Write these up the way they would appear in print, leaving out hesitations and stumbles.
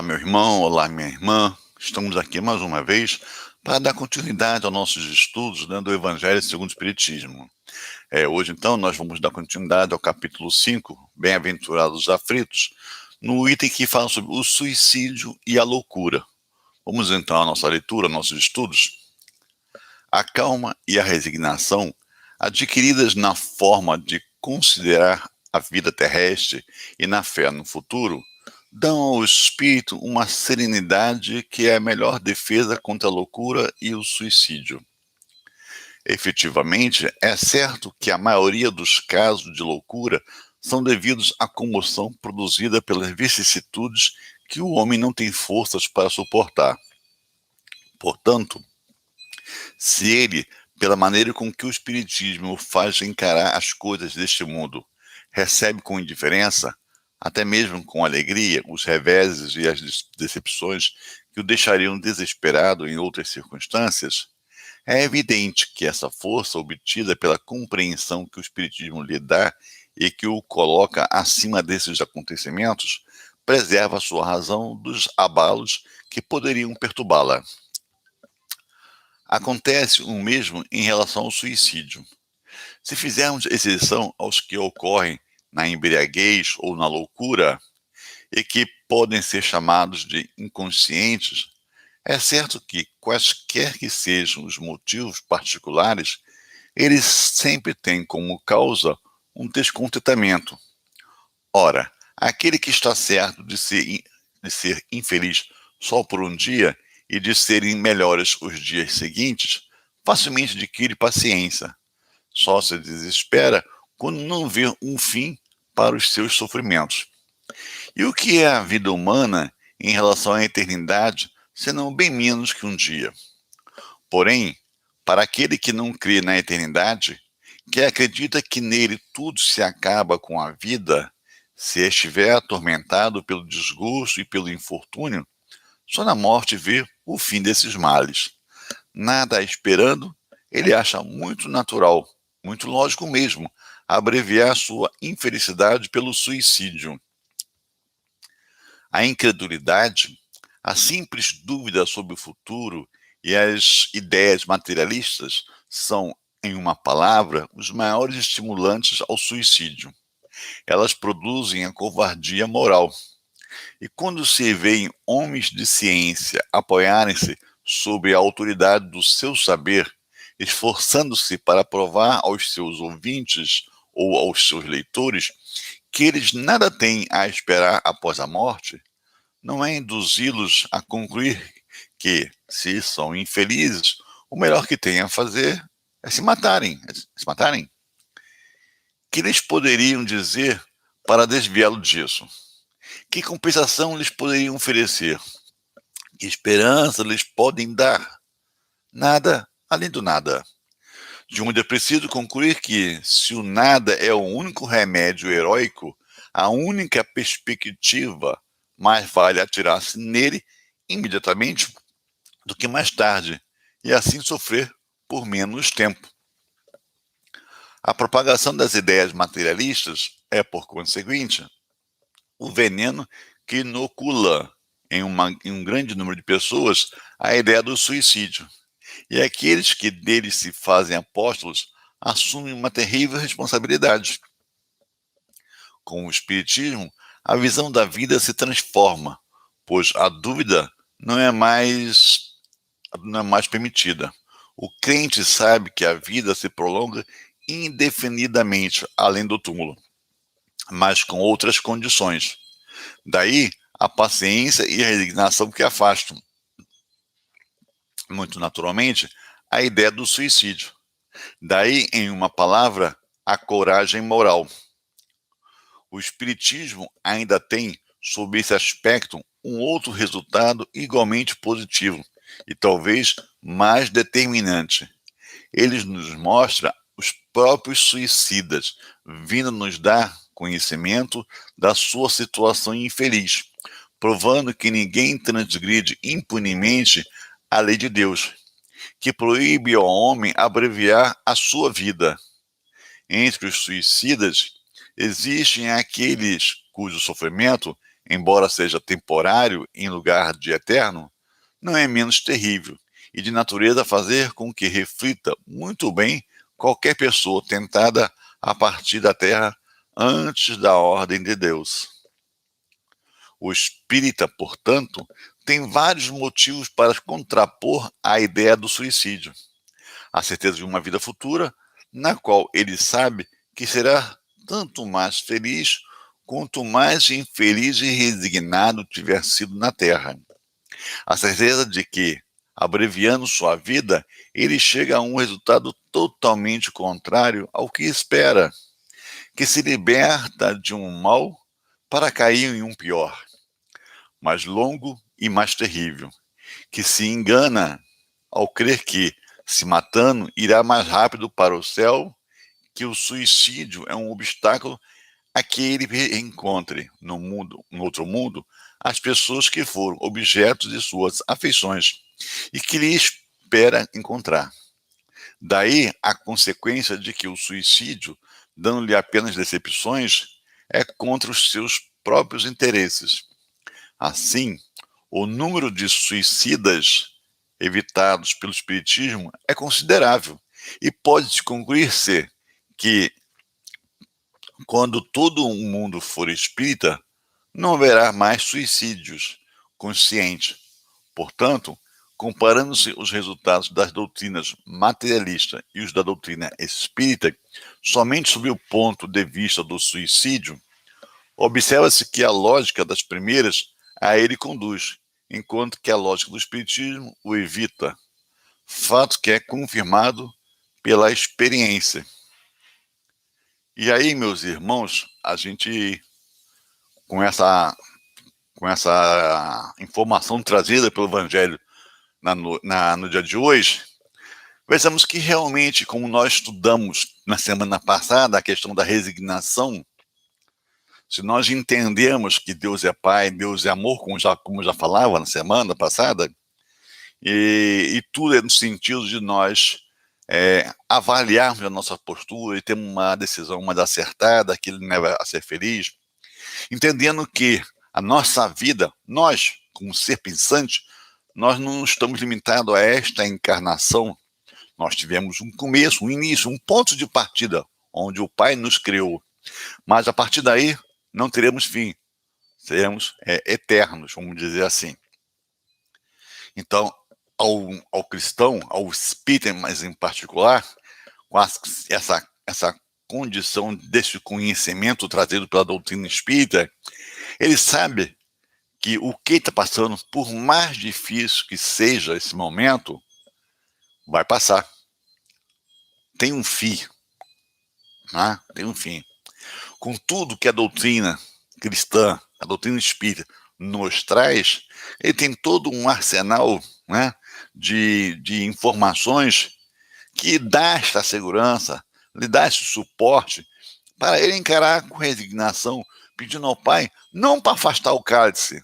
Olá, meu irmão, olá, minha irmã. Estamos aqui mais uma vez para dar continuidade aos nossos estudos, né, do Evangelho segundo o Espiritismo. Hoje, então, nós vamos dar continuidade ao capítulo 5, Bem-aventurados os aflitos, no item que fala sobre o suicídio e a loucura. Vamos então à nossa leitura, nossos estudos. A calma e a resignação, adquiridas na forma de considerar a vida terrestre e na fé no futuro, dão ao espírito uma serenidade que é a melhor defesa contra a loucura e o suicídio. Efetivamente, é certo que a maioria dos casos de loucura são devidos à comoção produzida pelas vicissitudes que o homem não tem forças para suportar. Portanto, se ele, pela maneira com que o Espiritismo o faz encarar as coisas deste mundo, recebe com indiferença, até mesmo com alegria, os reveses e as decepções que o deixariam desesperado em outras circunstâncias, é evidente que essa força obtida pela compreensão que o Espiritismo lhe dá e que o coloca acima desses acontecimentos, preserva sua razão dos abalos que poderiam perturbá-la. Acontece o mesmo em relação ao suicídio. Se fizermos exceção aos que ocorrem na embriaguez ou na loucura, e que podem ser chamados de inconscientes, é certo que, quaisquer que sejam os motivos particulares, eles sempre têm como causa um descontentamento. Ora, aquele que está certo de ser infeliz só por um dia e de serem melhores os dias seguintes, facilmente adquire paciência. Só se desespera quando não vê um fim para os seus sofrimentos. E o que é a vida humana em relação à eternidade, senão bem menos que um dia? Porém, para aquele que não crê na eternidade, que acredita que nele tudo se acaba com a vida, se estiver atormentado pelo desgosto e pelo infortúnio, só na morte vê o fim desses males. Nada esperando, ele acha muito natural, muito lógico mesmo, abreviar sua infelicidade pelo suicídio. A incredulidade, a simples dúvida sobre o futuro e as ideias materialistas são, em uma palavra, os maiores estimulantes ao suicídio. Elas produzem a covardia moral. E quando se vêem homens de ciência apoiarem-se sobre a autoridade do seu saber, esforçando-se para provar aos seus ouvintes ou aos seus leitores que eles nada têm a esperar após a morte, não é induzi-los a concluir que, se são infelizes, o melhor que têm a fazer é se matarem. Que lhes poderiam dizer para desviá-lo disso? Que compensação lhes poderiam oferecer? Que esperança lhes podem dar? Nada além do nada. De onde é preciso concluir que, se o nada é o único remédio heróico, a única perspectiva, mais vale atirar-se nele imediatamente do que mais tarde, e assim sofrer por menos tempo. A propagação das ideias materialistas é, por conseguinte, o veneno que inocula em um grande número de pessoas a ideia do suicídio. E aqueles que deles se fazem apóstolos assumem uma terrível responsabilidade. Com o Espiritismo, a visão da vida se transforma, pois a dúvida não é mais permitida. O crente sabe que a vida se prolonga indefinidamente além do túmulo, mas com outras condições. Daí a paciência e a resignação que afastam, muito naturalmente, a ideia do suicídio. Daí, em uma palavra, a coragem moral. O Espiritismo ainda tem, sob esse aspecto, um outro resultado igualmente positivo e talvez mais determinante. Ele nos mostra os próprios suicidas, vindo nos dar conhecimento da sua situação infeliz, provando que ninguém transgride impunemente a lei de Deus, que proíbe ao homem abreviar a sua vida. Entre os suicidas, existem aqueles cujo sofrimento embora seja temporário em lugar de eterno, não é menos terrível e de natureza a fazer com que reflita muito bem qualquer pessoa tentada a partir da terra antes da ordem de Deus. O espírita, portanto, tem vários motivos para contrapor a ideia do suicídio. A certeza de uma vida futura, na qual ele sabe que será tanto mais feliz quanto mais infeliz e resignado tiver sido na terra. A certeza de que, abreviando sua vida, ele chega a um resultado totalmente contrário ao que espera, que se liberta de um mal para cair em um pior, mais longo e mais terrível, que se engana ao crer que, se matando, irá mais rápido para o céu, que o suicídio é um obstáculo a que ele encontre no outro mundo, as pessoas que foram objetos de suas afeições e que lhe espera encontrar. Daí a consequência de que o suicídio, dando-lhe apenas decepções, é contra os seus próprios interesses. Assim, o número de suicidas evitados pelo Espiritismo é considerável e pode-se concluir-se que, quando todo o mundo for espírita, não haverá mais suicídios conscientes. Portanto, comparando-se os resultados das doutrinas materialista e os da doutrina espírita, somente sob o ponto de vista do suicídio, observa-se que a lógica das primeiras a ele conduz, enquanto que a lógica do espiritismo o evita, fato que é confirmado pela experiência. E aí, meus irmãos, a gente, com essa informação trazida pelo Evangelho no dia de hoje, pensamos que realmente, como nós estudamos na semana passada, a questão da resignação, se nós entendemos que Deus é Pai, Deus é amor, como já falava na semana passada, e tudo é no sentido de nós avaliarmos a nossa postura e termos uma decisão mais acertada, que ele leva a ser feliz, entendendo que a nossa vida, nós, como ser pensante, nós não estamos limitados a esta encarnação. Nós tivemos um começo, um início, um ponto de partida, onde o Pai nos criou. Mas a partir daí, não teremos fim. Seremos eternos, vamos dizer assim. Então, ao cristão, ao espírita, mas em particular, com essa condição desse conhecimento trazido pela doutrina espírita, ele sabe que o que está passando, por mais difícil que seja esse momento, vai passar. Tem um fim, né? Tem um fim. Com tudo que a doutrina cristã, a doutrina espírita, nos traz, ele tem todo um arsenal, né, de informações que dá esta segurança, lhe dá esse suporte para ele encarar com resignação, pedindo ao Pai, não para afastar o cálice,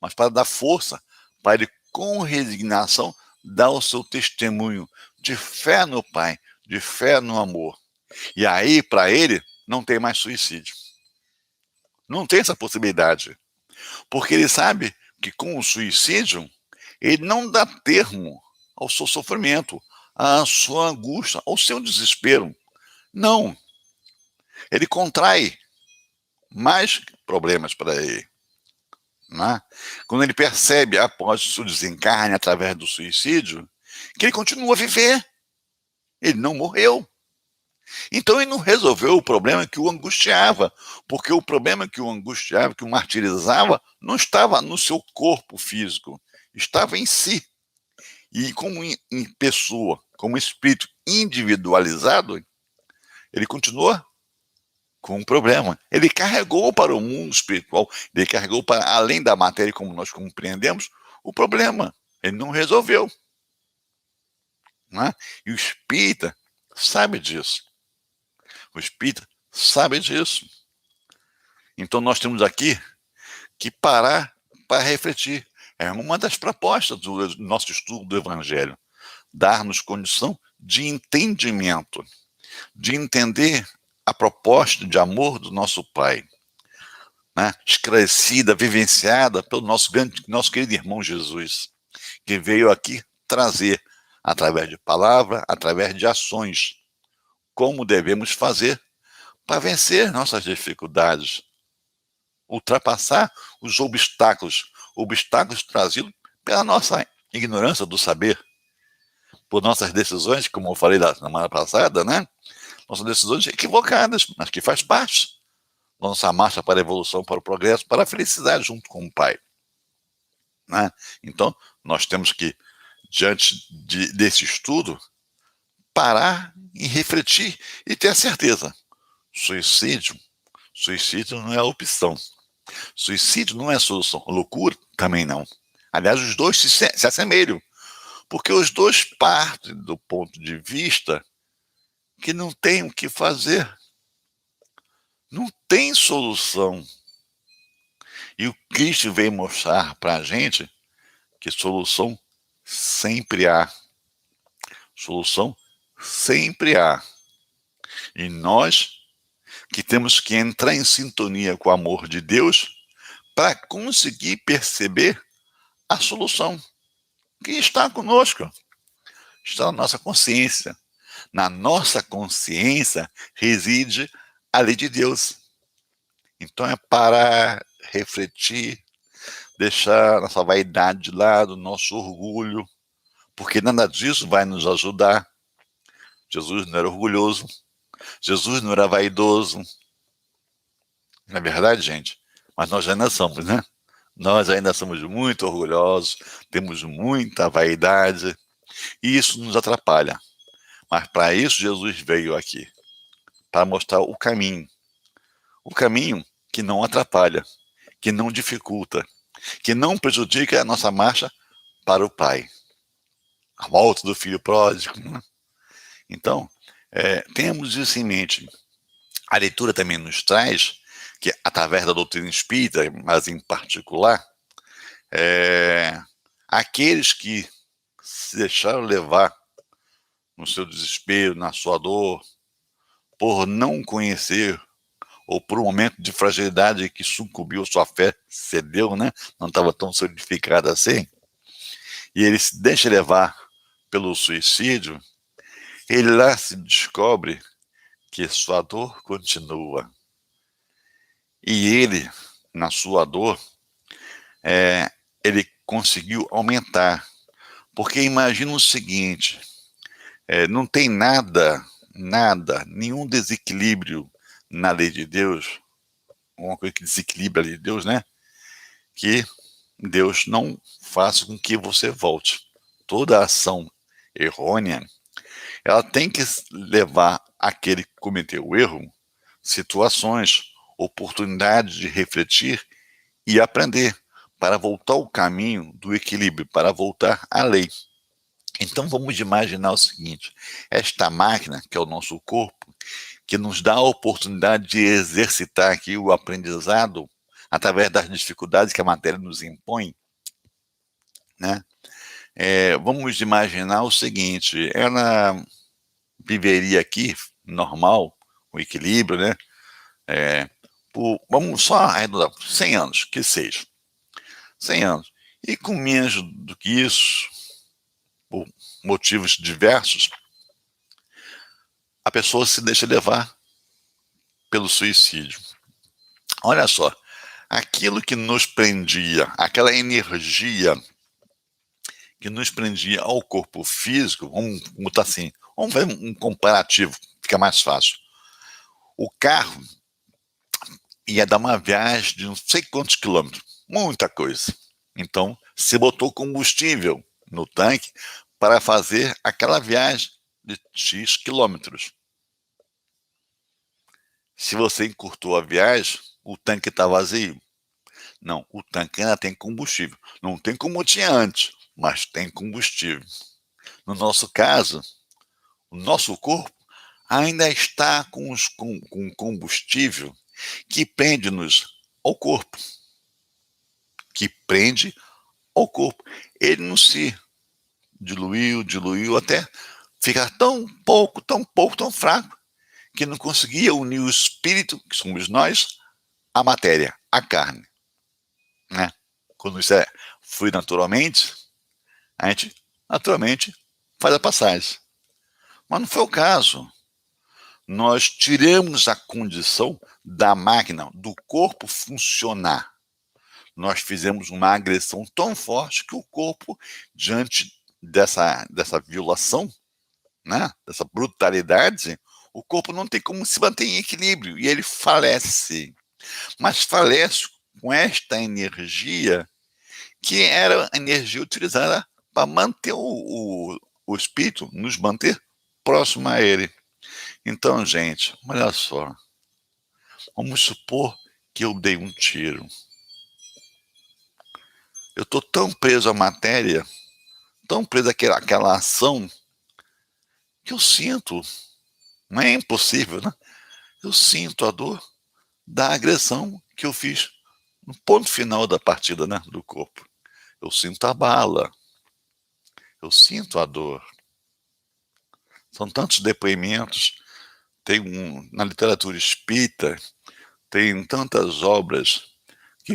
mas para dar força, para ele, com resignação, dar o seu testemunho de fé no Pai, de fé no amor. E aí, para ele, não tem mais suicídio. Não tem essa possibilidade. Porque ele sabe que com o suicídio, ele não dá termo ao seu sofrimento, à sua angústia, ao seu desespero. Não. Ele contrai mais problemas para ele. Né? Quando ele percebe, após o seu desencarne, através do suicídio, que ele continua a viver. Ele não morreu. Então ele não resolveu o problema que o angustiava, porque o problema que o angustiava, que o martirizava, não estava no seu corpo físico, estava em si. E como em pessoa, como espírito individualizado, ele continua com um problema. Ele carregou para o mundo espiritual, ele carregou para além da matéria, como nós compreendemos, o problema. Ele não resolveu. Né? E o espírita sabe disso. O espírita sabe disso. Então nós temos aqui que parar para refletir. É uma das propostas do nosso estudo do Evangelho. Dar-nos condição de entendimento, de entender a proposta de amor do nosso Pai. né, esclarecida, vivenciada pelo nosso querido irmão Jesus, que veio aqui trazer, através de palavra, através de ações, como devemos fazer para vencer nossas dificuldades, ultrapassar os obstáculos trazidos pela nossa ignorância do saber, por nossas decisões, como eu falei na semana passada, né? Nossas decisões equivocadas, mas que faz parte da nossa marcha para a evolução, para o progresso, para a felicidade junto com o Pai, né? Então, nós temos que, diante desse estudo, parar e refletir e ter a certeza. Suicídio não é a opção. Suicídio não é a solução. Loucura também não. Aliás, os dois se assemelham, porque os dois partem do ponto de vista que não tem o que fazer. Não tem solução. E o Cristo veio mostrar para a gente que solução sempre há. Solução sempre há. E nós que temos que entrar em sintonia com o amor de Deus para conseguir perceber a solução que está conosco, está na nossa consciência. Na nossa consciência reside a lei de Deus. Então é parar, refletir, deixar nossa vaidade de lado, nosso orgulho, porque nada disso vai nos ajudar. Jesus não era orgulhoso, Jesus não era vaidoso. Não é verdade, gente? Mas nós ainda somos, né? Nós ainda somos muito orgulhosos, temos muita vaidade, e isso nos atrapalha. Mas para isso Jesus veio aqui, para mostrar o caminho que não atrapalha, que não dificulta, que não prejudica a nossa marcha para o Pai. A volta do filho pródigo, né? Então, temos isso em mente. A leitura também nos traz que, através da doutrina espírita, mas em particular, aqueles que se deixaram levar no seu desespero, na sua dor, por não conhecer, ou por um momento de fragilidade que sucumbiu, sua fé cedeu, né? Não estava tão solidificada assim, e ele se deixa levar pelo suicídio, ele lá se descobre que sua dor continua. E ele, na sua dor, ele conseguiu aumentar. Porque imagina o seguinte, não tem nada, nenhum desequilíbrio na lei de Deus, uma coisa que desequilibra a lei de Deus, né? Que Deus não faça com que você volte. Toda ação errônea, ela tem que levar aquele que cometeu o erro, situações, oportunidades de refletir e aprender, para voltar ao caminho do equilíbrio, para voltar à lei. Então vamos imaginar o seguinte, esta máquina, que é o nosso corpo, que nos dá a oportunidade de exercitar aqui o aprendizado através das dificuldades que a matéria nos impõe, né? Vamos imaginar o seguinte, ela viveria aqui, normal, o equilíbrio, né? Vamos só arredondar, 100 anos, que seja. 100 anos. E com menos do que isso, por motivos diversos, a pessoa se deixa levar pelo suicídio. Olha só, aquilo que nos prendia, aquela energia que nos prendia ao corpo físico, vamos botar assim, vamos ver um comparativo, fica mais fácil. O carro ia dar uma viagem de não sei quantos quilômetros, muita coisa. Então, se botou combustível no tanque para fazer aquela viagem de X quilômetros. Se você encurtou a viagem, o tanque está vazio. Não, o tanque ainda tem combustível. Não tem como tinha antes, mas tem combustível. No nosso caso, o nosso corpo ainda está com combustível que prende-nos ao corpo. Que prende ao corpo. Ele não se diluiu até ficar tão pouco, tão fraco, que não conseguia unir o espírito, que somos nós, a matéria, a carne, né? Quando isso flui naturalmente, a gente naturalmente faz a passagem. Mas não foi o caso. Nós tiramos a condição da máquina, do corpo funcionar. Nós fizemos uma agressão tão forte que o corpo, diante dessa violação, né, dessa brutalidade, o corpo não tem como se manter em equilíbrio e ele falece. Mas falece com esta energia que era a energia utilizada para manter o espírito, nos manter próximo a ele. Então, gente, olha só, vamos supor que eu dei um tiro. Eu estou tão preso à matéria, tão preso àquela ação, que eu sinto, não é impossível, né? Eu sinto a dor da agressão que eu fiz no ponto final da partida, né, do corpo. Eu sinto a bala, eu sinto a dor. São tantos depoimentos, na literatura espírita, tem tantas obras que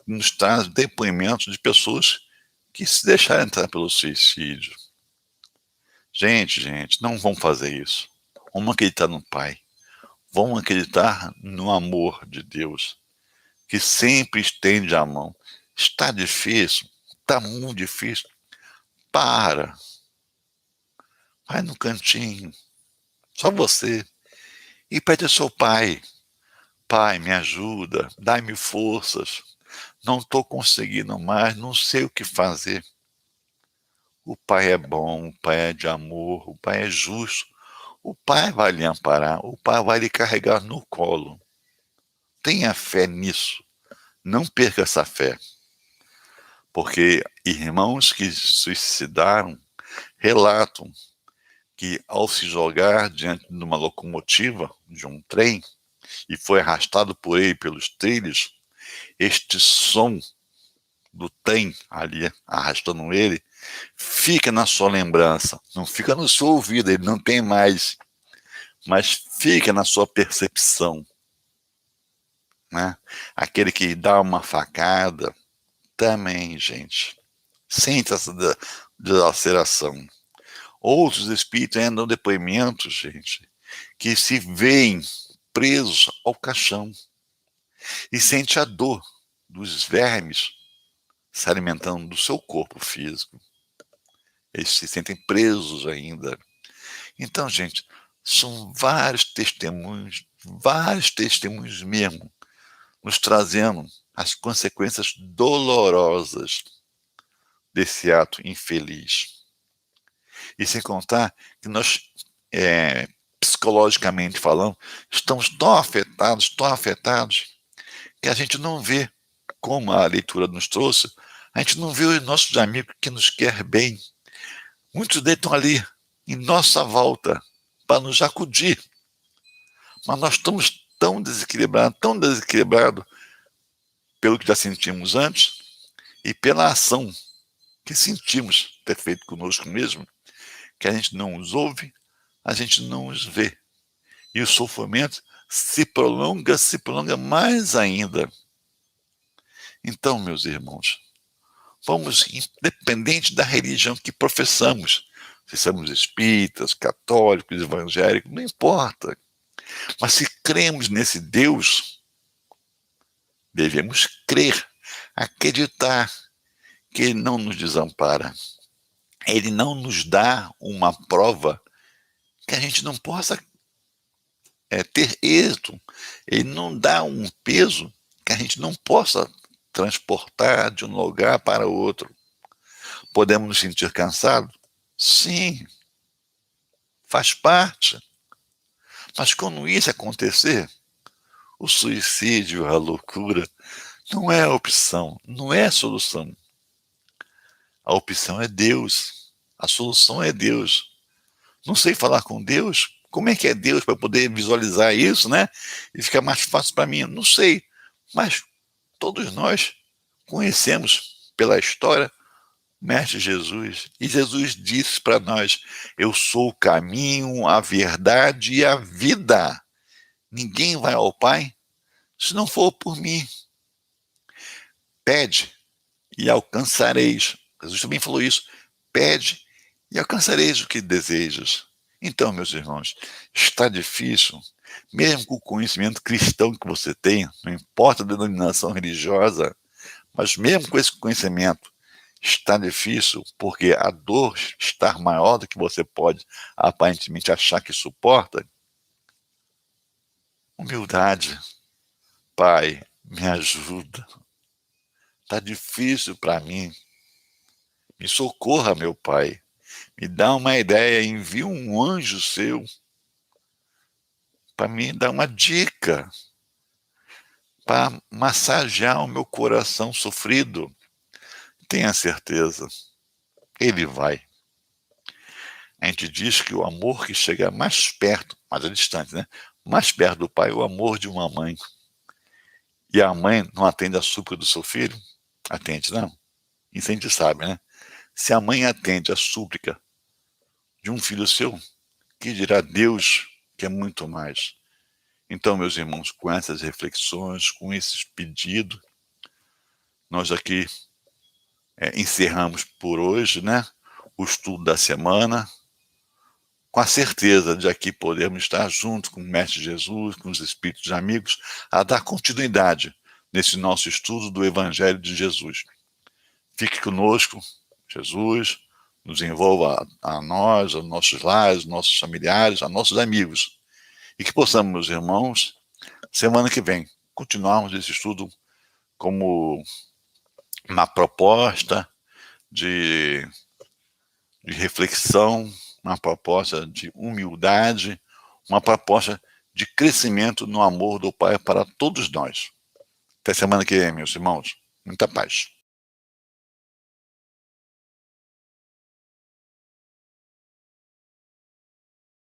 nos trazem depoimentos de pessoas que se deixaram entrar pelo suicídio. Gente, não vão fazer isso. Vamos acreditar no Pai. Vamos acreditar no amor de Deus, que sempre estende a mão. Está difícil, está muito difícil. Para. Vai no cantinho, só você, e pede ao seu pai: Pai, me ajuda, dai-me forças. Não estou conseguindo mais, não sei o que fazer. O Pai é bom, o Pai é de amor, o Pai é justo. O Pai vai lhe amparar, o Pai vai lhe carregar no colo. Tenha fé nisso. Não perca essa fé. Porque irmãos que se suicidaram relatam que, ao se jogar diante de uma locomotiva, de um trem, e foi arrastado por ele pelos trilhos, este som do trem ali arrastando ele fica na sua lembrança, não fica no seu ouvido, ele não tem mais, mas fica na sua percepção, né? Aquele que dá uma facada também, gente, sente essa dilaceração. Outros espíritos ainda dão depoimentos, gente, que se veem presos ao caixão e sente a dor dos vermes se alimentando do seu corpo físico. Eles se sentem presos ainda. Então, gente, são vários testemunhos mesmo, nos trazendo as consequências dolorosas desse ato infeliz. E sem contar que nós, psicologicamente falando, estamos tão afetados, que a gente não vê, como a leitura nos trouxe, a gente não vê os nossos amigos que nos querem bem. Muitos deles estão ali, em nossa volta, para nos acudir. Mas nós estamos tão desequilibrados pelo que já sentimos antes e pela ação que sentimos ter feito conosco mesmo, que a gente não os ouve, a gente não os vê. E o sofrimento se prolonga mais ainda. Então, meus irmãos, vamos, independente da religião que professamos, se somos espíritas, católicos, evangélicos, não importa. Mas se cremos nesse Deus, devemos crer, acreditar que Ele não nos desampara. Ele não nos dá uma prova que a gente não possa ter êxito. Ele não dá um peso que a gente não possa transportar de um lugar para outro. Podemos nos sentir cansados? Sim, faz parte. Mas quando isso acontecer, o suicídio, a loucura, não é a opção, não é a solução. A opção é Deus, a solução é Deus. Não sei falar com Deus? Como é que é Deus para poder visualizar isso, né? E ficar mais fácil para mim? Não sei. Mas todos nós conhecemos pela história o Mestre Jesus. E Jesus disse para nós: eu sou o caminho, a verdade e a vida. Ninguém vai ao Pai se não for por mim. Pede e alcançareis. Jesus também falou isso. Pede e alcançareis o que desejas. Então, meus irmãos, está difícil, mesmo com o conhecimento cristão que você tem, não importa a denominação religiosa, mas mesmo com esse conhecimento, está difícil porque a dor está maior do que você pode aparentemente achar que suporta. Humildade. Pai, me ajuda. Está difícil para mim. Me socorra, meu Pai. Me dá uma ideia, envia um anjo seu para me dar uma dica, para massagear o meu coração sofrido. Tenha certeza, ele vai. A gente diz que o amor que chega mais perto, mas é distante, né? Mais perto do pai é o amor de uma mãe. E a mãe não atende a súplica do seu filho? Atende, não. Isso a gente sabe, né? Se a mãe atende a súplica de um filho seu, que dirá Deus, que é muito mais. Então, meus irmãos, com essas reflexões, com esses pedidos, nós aqui encerramos por hoje, né, o estudo da semana, com a certeza de aqui podermos estar juntos com o Mestre Jesus, com os Espíritos amigos, a dar continuidade nesse nosso estudo do Evangelho de Jesus. Fique conosco, Jesus, nos envolva a nós, aos nossos lares, aos nossos familiares, a nossos amigos. E que possamos, meus irmãos, semana que vem, continuarmos esse estudo como uma proposta de reflexão, uma proposta de humildade, uma proposta de crescimento no amor do Pai para todos nós. Até semana que vem, meus irmãos. Muita paz.